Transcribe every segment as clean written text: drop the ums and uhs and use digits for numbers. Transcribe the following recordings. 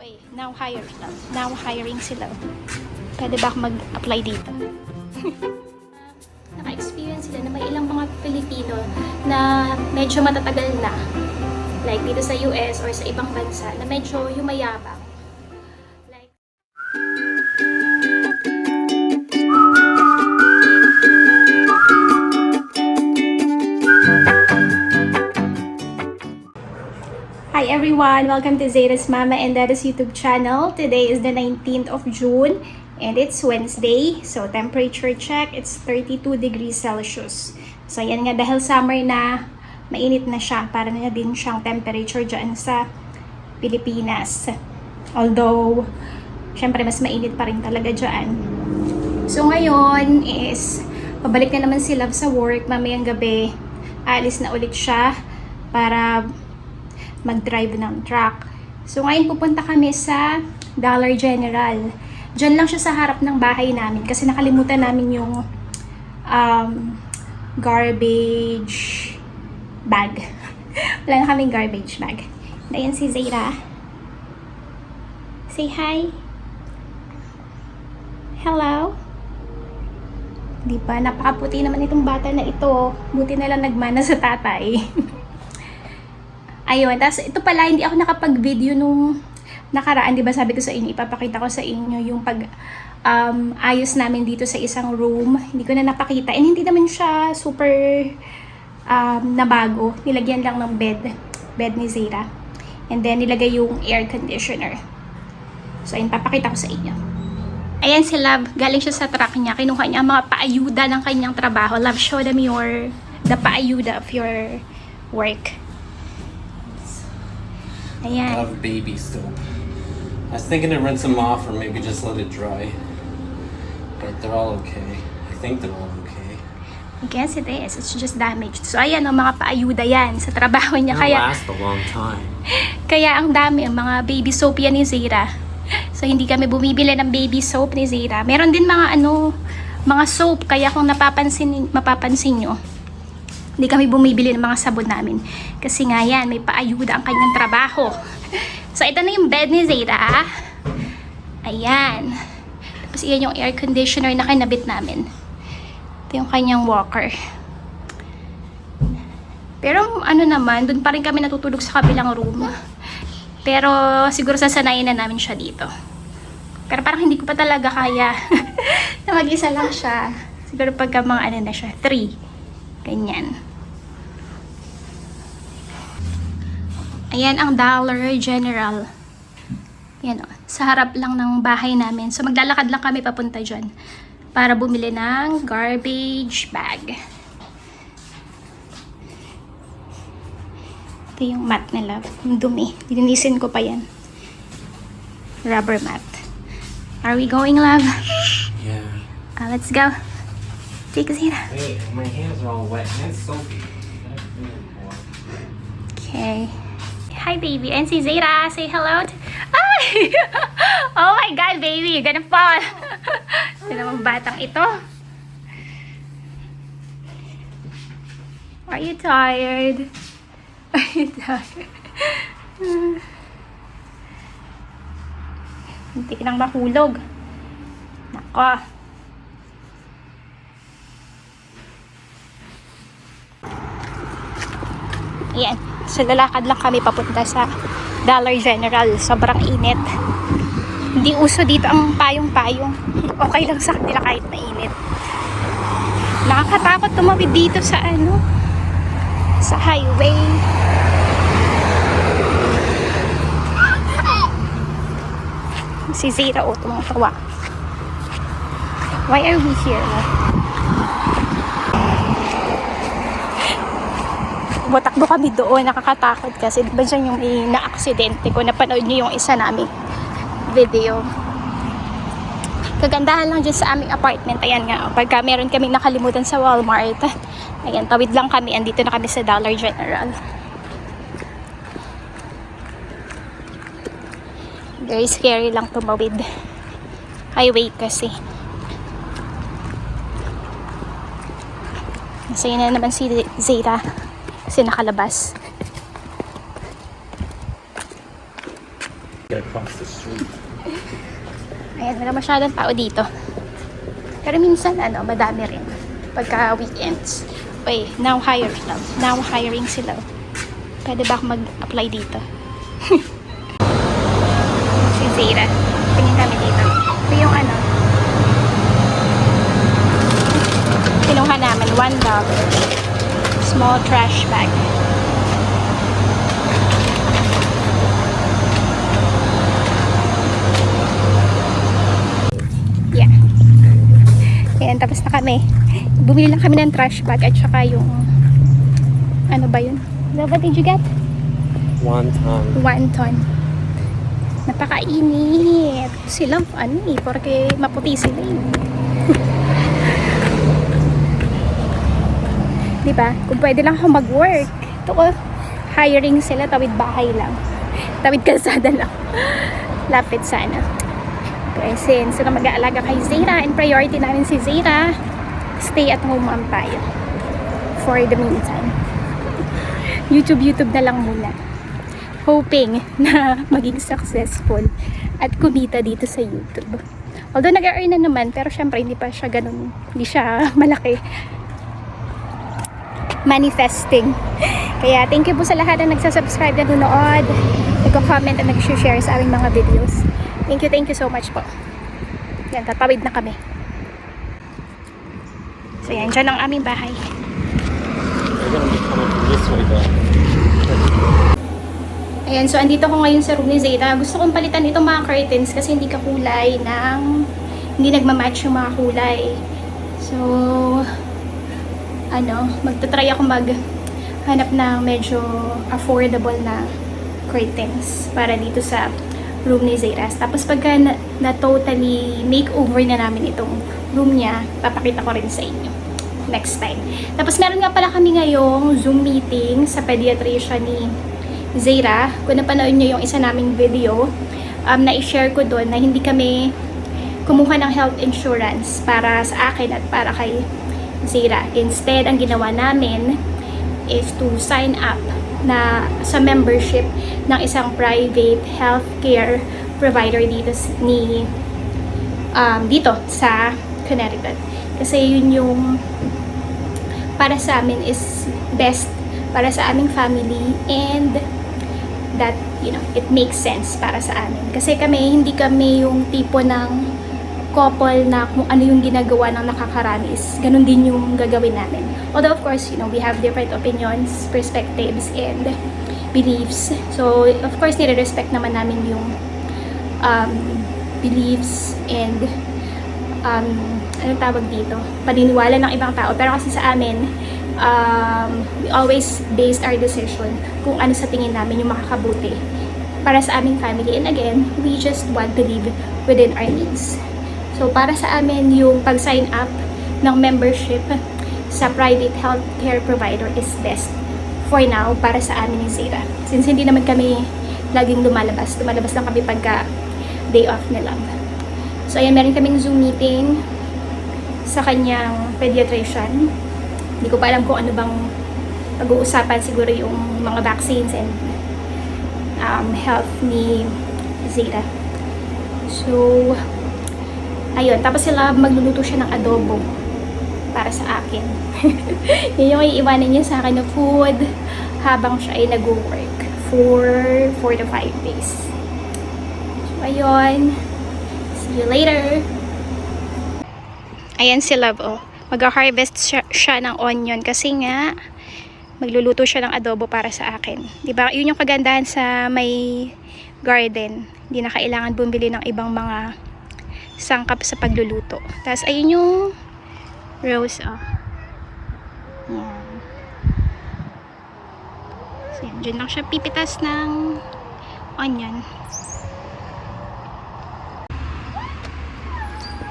Okay, now hiring na. Now hiring sila. Pwede ba ako mag-apply dito? Naka-experience sila na may ilang mga Pilipino na medyo matatagal na. Like dito sa US or sa ibang bansa na medyo yumayabang. Like, hi everyone! Welcome to Zeta's Mama and Dad's YouTube channel. Today is the 19th of June and it's Wednesday. So temperature check, it's 32 degrees Celsius. So yan nga, dahil summer na, mainit na siya. Para na din siyang temperature dyan sa Pilipinas. Although, syempre mas mainit pa rin talaga dyan. So ngayon is, pabalik na naman sila sa work. Mamayang gabi, alis na ulit siya para mag-drive ng truck. So ngayon pupunta kami sa Dollar General. Diyan lang siya sa harap ng bahay namin kasi nakalimutan namin yung garbage bag. Wala na kaming garbage bag. Ayan si Zeta. Say hi. Hello. Di ba? Napakaputi naman itong bata na ito. Buti na lang nagmana sa tatay. Ayun, tapos ito pala, hindi ako nakapag-video nung nakaraan, di ba sabi ko sa inyo, ipapakita ko sa inyo yung ayos namin dito sa isang room. Hindi ko na napakita, and hindi naman siya super nabago. Nilagyan lang ng bed ni Zeta. And then, nilagay yung air conditioner. So, ayun, papakita ko sa inyo. Ayan si Love, galing siya sa truck niya. Kinuha niya ang mga paayuda ng kanyang trabaho. Love, show them the paayuda of your work. Ayan. I love baby soap. I was thinking to rinse them off or maybe just let it dry. But they're all okay. I think they're all okay. I guess it is. It's just damaged. So ayan, ang mga paayuda yan sa trabaho niya. They'll Kaya, last a long time. kaya ang dami, ang mga baby soap yan ni Zeta. So hindi kami bumibili ng baby soap ni Zeta. Meron din mga soap. Kaya kung mapapansin nyo, hindi kami bumibili ng mga sabon namin. Kasi nga yan, may paayuda ang kanyang trabaho. So, ito na yung bed ni Zeta. Ayan. Tapos, iyan yung air conditioner na kinabit namin. Ito yung kanyang walker. Pero, naman, dun pa rin kami natutulog sa kabilang room. Pero, siguro sasanayin na namin siya dito. Pero parang hindi ko pa talaga kaya na mag-isa lang siya. Siguro pagka mga na siya, 3. Ganyan. Ayan ang Dollar General. Yan o. Sa harap lang ng bahay namin. So maglalakad lang kami papunta dyan. Para bumili ng garbage bag. Ito yung mat nila. Yung dumi. Dininisin ko pa yan. Rubber mat. Are we going, love? Yeah. Let's go. Take a seat. Wait, my hands are all wet and soapy. Okay. Hi, baby. And si Zeta. Say hello. Ay! Oh my God, baby. You're gonna fall. Ito namang batang ito. Are you tired? Are you tired? Hindi ka nang mahulog. Nako. Ayan. So, lalakad lang kami papunta sa Dollar General. Sobrang init. Hindi uso dito ang payong-payong. Okay lang sa kanila kahit mainit. Nakakatakot tumawid dito sa sa highway. Si Zeta tumatawa. Why are we here? Bumakbo kami doon, nakakatakot kasi diba dyan yung may na-aksidente ko, napanood nyo yung isa naming video. Kagandahan lang dyan sa aming apartment, ayan nga, pagka meron kaming nakalimutan sa Walmart, ayan, tawid lang kami, andito na kami sa Dollar General. Very scary lang tumawid. Highway kasi. Masaya na naman si Zeta. Kasi nakalabas. Get a car. across the street. Ayan, wala masyadong tao dito. Pero minsan, madami rin. Pagka weekends. Uy, now hiring sila. Pwede ba ako mag-apply dito? Si Zara. Tingin kami dito. Ito yung kinuha namin, $1. Small trash bag. Yeah. Ayan, tapos na kami. Bumili lang kami ng trash bag at saka yung ano ba yun? What did you get? Wonton. Napakainit. Sila, porque maputi sila diba? Kung pwede lang ako mag-work. Ito ko, hiring sila, tawid bahay lang. Tawid kalsada lang. Lapit sana. Present. So, mag-aalaga kay Zara. And priority namin si Zara. Stay at home mom tayo. For the meantime. YouTube na lang muna. Hoping na maging successful at kumita dito sa YouTube. Although nag-earn na naman, pero syempre hindi pa siya ganun. Hindi siya malaki. Manifesting. Kaya thank you po sa lahat na nagsasubscribe na nunood, nagko-comment at nag-share sa aming mga videos. Thank you so much po. Yan, tatawid na kami. So yan, dyan ang aming bahay. We're gonna be coming from this way though. Ayan, so andito ko ngayon sa room ni Zara. Gusto kong palitan itong mga curtains kasi hindi kakulay hindi nagmamatch yung mga kulay. So, magta-try ako maghanap ng medyo affordable na curtains para dito sa room ni Zara. Tapos pagka na totally makeover na namin itong room niya, papakita ko rin sa inyo next time. Tapos meron nga pala kami ngayong Zoom meeting sa pediatrician ni Zara. Kung napanood niyo yung isa naming video, na-share ko doon na hindi kami kumuha ng health insurance para sa akin at para kay Zara. Instead, ang ginawa namin is to sign up na sa membership ng isang private healthcare provider dito dito sa Connecticut. Kasi yun yung para sa amin is best para sa aming family, and that, it makes sense para sa amin. Kasi hindi kami yung tipo ng couple na kung ano yung ginagawa ng nakakarami is ganun din yung gagawin namin. Although of course, we have different opinions, perspectives, and beliefs. So, of course, nire-respect naman namin yung beliefs and anong tawag dito? Paniniwala ng ibang tao. Pero kasi sa amin, we always based our decision kung ano sa tingin namin yung makakabuti para sa aming family. And again, we just want to live within our means. So, para sa amin, yung pag-sign up ng membership sa private healthcare provider is best for now para sa amin ni Zara. Since hindi naman kami laging lumalabas lang kami pagka day off na lang. So, ayan, meron kaming Zoom meeting sa kanyang pediatrician. Hindi ko pa alam kung ano bang pag-uusapan. Siguro yung mga vaccines and health ni Zara. So, ayun, tapos sila magluluto siya ng adobo para sa akin. Yun yung iiwanan niya sa akin na food habang siya ay nag-work for 4 to 5 days. So, ayun. See you later. Ayan si Love, oh. Mag-harvest siya ng onion kasi nga magluluto siya ng adobo para sa akin. Diba? Yun yung kagandahan sa may garden. Hindi na kailangan bumili ng ibang mga sangkap sa pagluluto. Tapos, ayun yung rose, oh. Yan. So, yan. Diyan lang siya pipitas ng onion.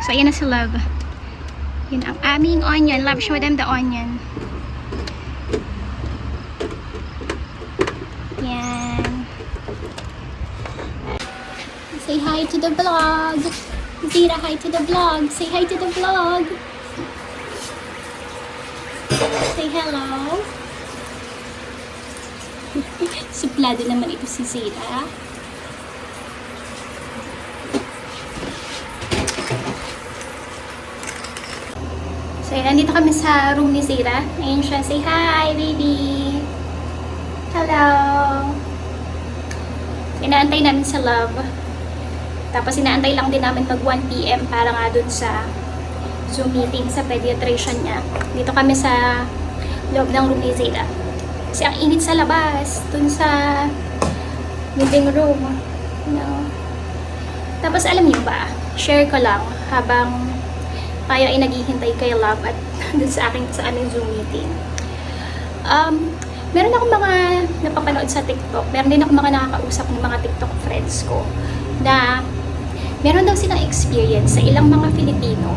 So, ayan na si Love. Yun ang aming onion. Love, show them the onion. Yan. Say hi to the vlog. Zara, hi to the vlog. Say hi to the vlog. Say hello. Suplado naman ito si Zara. So, ayan, nandito kami sa room ni Zira. Ayun siya. Say hi, baby! Hello! Inaantay namin sa love. Tapos, inaantay lang din namin mag 1 PM para nga dun sa Zoom meeting sa pediatrician niya. Dito kami sa loob ng room ni Zira. Kasi ang init sa labas. Dun sa living room. You know. Tapos, alam niyo ba, share ko lang habang tayo ay naghihintay kay Love at dun sa aming Zoom meeting. Meron akong mga napapanood sa TikTok. Meron din ako mga nakakausap ng mga TikTok friends ko na meron daw silang experience sa ilang mga Filipino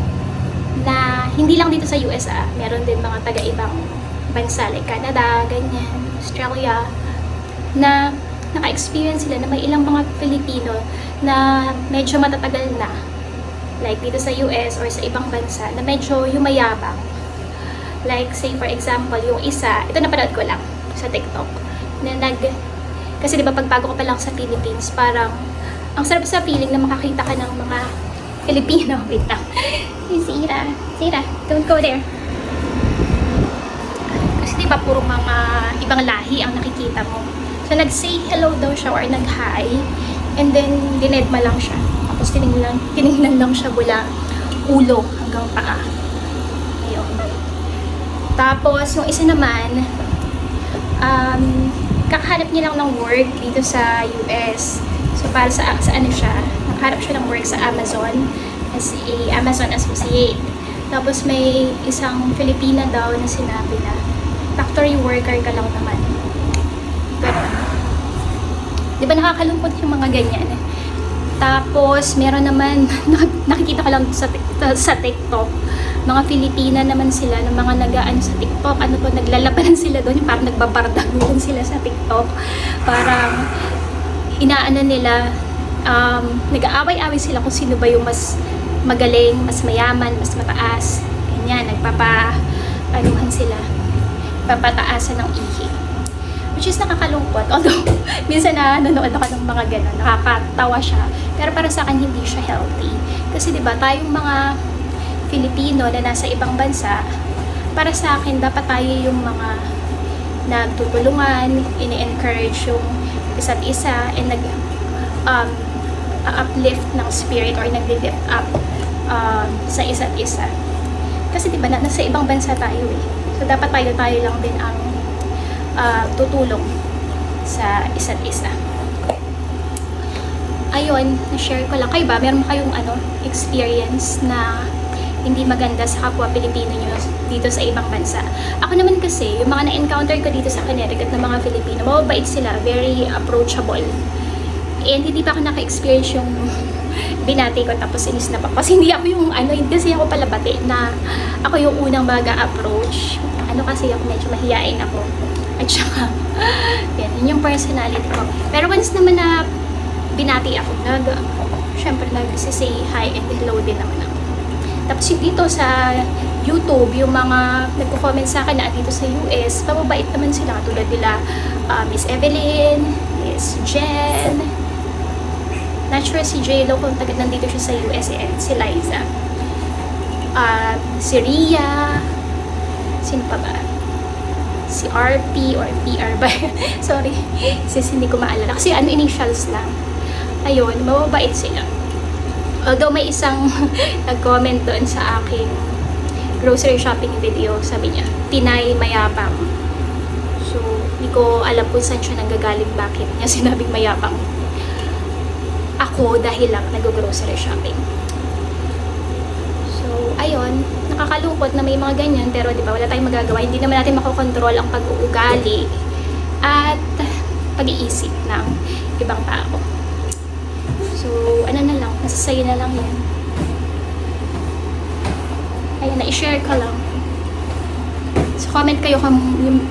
na hindi lang dito sa US meron din mga taga-ibang bansa like Canada, ganyan, Australia, na naka-experience sila na may ilang mga Filipino na medyo matatagal na like dito sa US or sa ibang bansa na medyo yumayabang. Like say for example, yung isa, ito napanood ko lang sa TikTok, na kasi diba pagbago ko pa lang sa Philippines, parang ang sarap sa feeling na makakita ka ng mga Filipino. Wait lang. Zira, don't go there. Kasi diba puro mga ibang lahi ang nakikita mo. So nag-say hello daw siya or nag-hi, and then dinedma lang siya. Tapos tinignan lang siya mula ulo hanggang paa. Ayun. Tapos, yung isa naman, kakahanap niya lang ng work dito sa US. So, para sa ano siya, nakahanap siya ng work sa Amazon as a Amazon associate. Tapos, may isang Filipina daw na sinabi na, factory worker ka lang naman. Pero, di ba nakakalungkot yung mga ganyan? Tapos, meron naman, nakikita ko lang sa TikTok, mga Filipina naman sila, ng mga nag-ano sa TikTok, naglalabanan sila doon, yung parang nagbabardagulan sila sa TikTok. Parang, inaano nila, nag-aaway-away sila kung sino ba yung mas magaling, mas mayaman, mas mataas. Ganyan, nagpapaanuhan sila, papataasan ng ihi. Which is nakakalungkot. Although, minsan nanonood ako ng mga gano'n, nakakatawa siya. Pero para sa akin, hindi siya healthy. Kasi diba, tayong mga Filipino na nasa ibang bansa, para sa akin, dapat tayo yung mga nagtutulungan, ini-encourage yung isa't isa, and uplift ng spirit or nag-lift up sa isa't isa. Kasi diba, nasa ibang bansa tayo eh. So, dapat tayo lang din ang tutulong sa isa't isa. Ayun, na-share ko lang. Kayo ba, meron kayong experience na hindi maganda sa kapwa Pilipino nyo dito sa ibang bansa? Ako naman kasi, yung mga na-encounter ko dito sa Connecticut na mga Filipino, mababait sila, very approachable. And hindi pa ako naka-experience yung binati ko tapos inis na pa. Kasi hindi ako yung kasi ako palabati na ako yung unang mag-approach. Kasi ako medyo mahiyain ako. At saka, yun yung personality ko. Pero once naman na binati ako, syempre nag-say hi and hello din naman ako. Tapos yung dito sa YouTube, yung mga nagko-comment sa akin na dito sa US, mababait naman sila. Tulad nila, Miss Evelyn, Miss Jen, not sure si J-Lo kung nandito siya sa US, and si Liza. Si Ria, sino pa ba? Si RP or PR ba? Sorry, hindi ko maalala. Kasi initials lang. Ayun, mababait sila. Although may isang nag-comment doon sa aking grocery shopping video, sabi niya, Pinay mayabang. So, hindi ko alam kung saan siya nanggagaling, bakit niya sinabing mayabang. Ako, dahil lang nag-grocery shopping. So, ayun, nakakalungkot na may mga ganyan, pero di ba wala tayong magagawa. Hindi naman natin makokontrol ang pag-uugali at pag-iisip ng ibang tao. So, na lang, nasasayo na lang yan. Ayun, na-share ko lang. So, comment kayo kung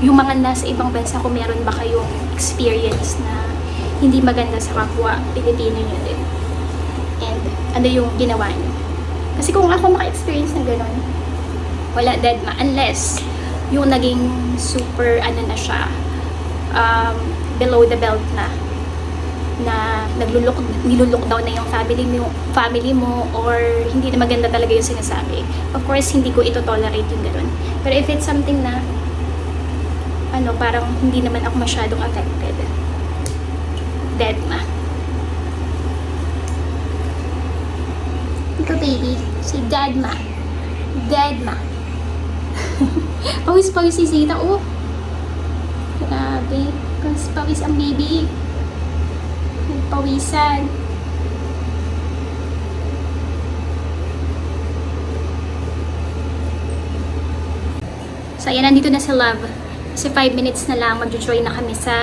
yung mga nasa ibang bansa, kung meron ba kayong experience na hindi maganda sa kapwa Pilipino nyo din. And ano yung ginawa nyo. Kasi kung ako maka-experience na gano'n, wala dead ma. Unless yung naging super, na siya, below the belt na na nilulok down na yung family mo or hindi na maganda talaga yung sinasabi. Of course, hindi ko ito tolerate yung ganun. Pero if it's something na parang hindi naman ako masyadong affected, dead ma. Ito baby, si dead ma. Dead ma. Pawis-pawis si Zeta. Oh, grabe. Pawis ang baby. Pawisan. So, ayan, nandito na si Love. Kasi 5 minutes na lang, mag-join na kami sa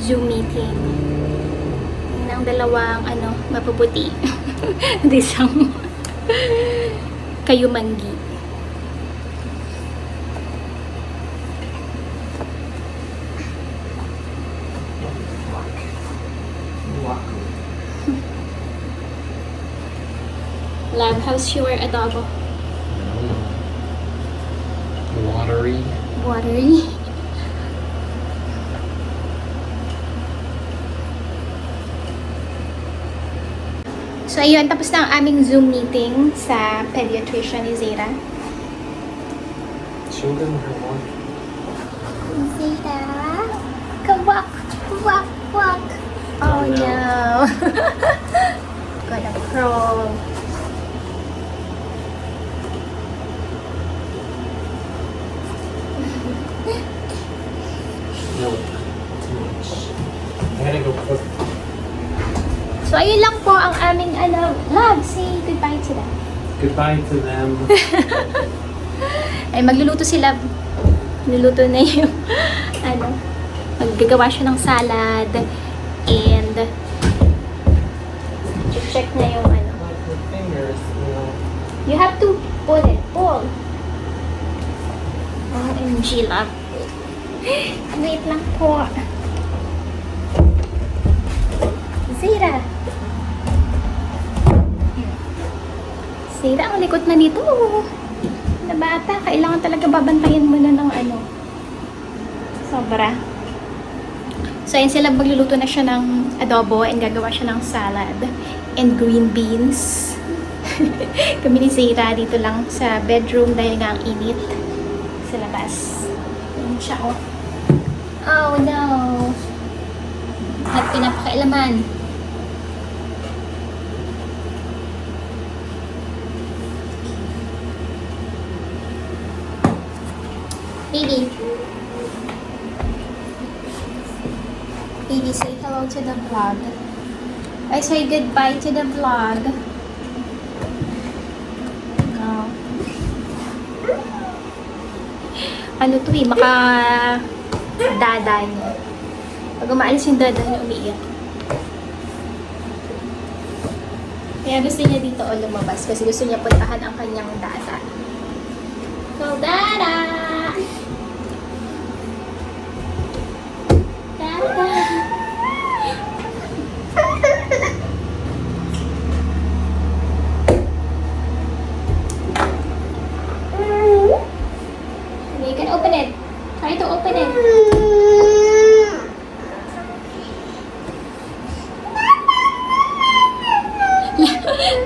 Zoom meeting. Yan ang dalawang, mapuputi. Isang kayumanggi. Love, how's your adobo? Watery. Watery. So, ayun, tapos na ang aming Zoom meeting sa pediatrician ni Zeta. Show them her one. Zeta, kawak, walk, walk. Oh no. Gonna crawl. No, too much. I gotta go put. So, ayun lang po ang aming, Love, say goodbye to them. Goodbye to them. Ay, magluluto si Love. Niluluto na yung, maggagawa siya ng salad. And, check na yung, Like your fingers, you know. You have to pull it. Pull. OMG, Love. Wait lang po. Zeta. Zeta, ang likot na nito. Na bata, kailangan talaga babantayan mo na ng sobra. So, ayun sila, magluluto na siya ng adobo and gagawa siya ng salad and green beans. Kami ni Zeta dito lang sa bedroom dahil nga ang init sa labas. Ayun siya, oh. Oh no! At pinapakailaman. Baby. Baby, say hello to the vlog. I say goodbye to the vlog. Oh. To dada niya. Pag umaalis yung dada niya, umiiyak. Kaya gusto niya dito lumabas kasi gusto niya puntahan ang kanyang dada. So, dada! Dada! You can open it. Try to open it.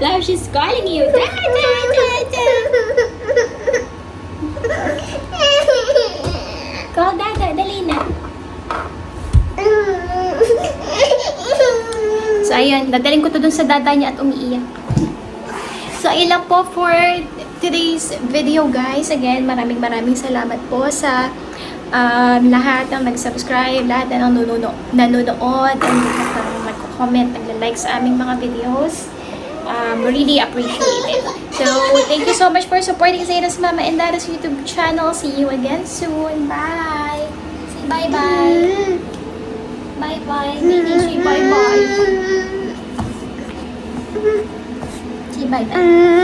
Love, she's calling you. Da, da, da, da. Call Dada, dali na. So, ayun. Dadaling ko to dun sa dada niya at umiiyak. So, ayun lang po for today's video, guys. Again, maraming salamat po sa lahat ng nag-subscribe, lahat na nanonood, and lahat ng nag-comment, nag-like sa aming mga videos. Really appreciate it. So, thank you so much for supporting Zeta's Mama and Dada's YouTube channel. See you again soon. Bye! Say bye-bye. Bye-bye. Baby, say bye-bye. Say bye-bye.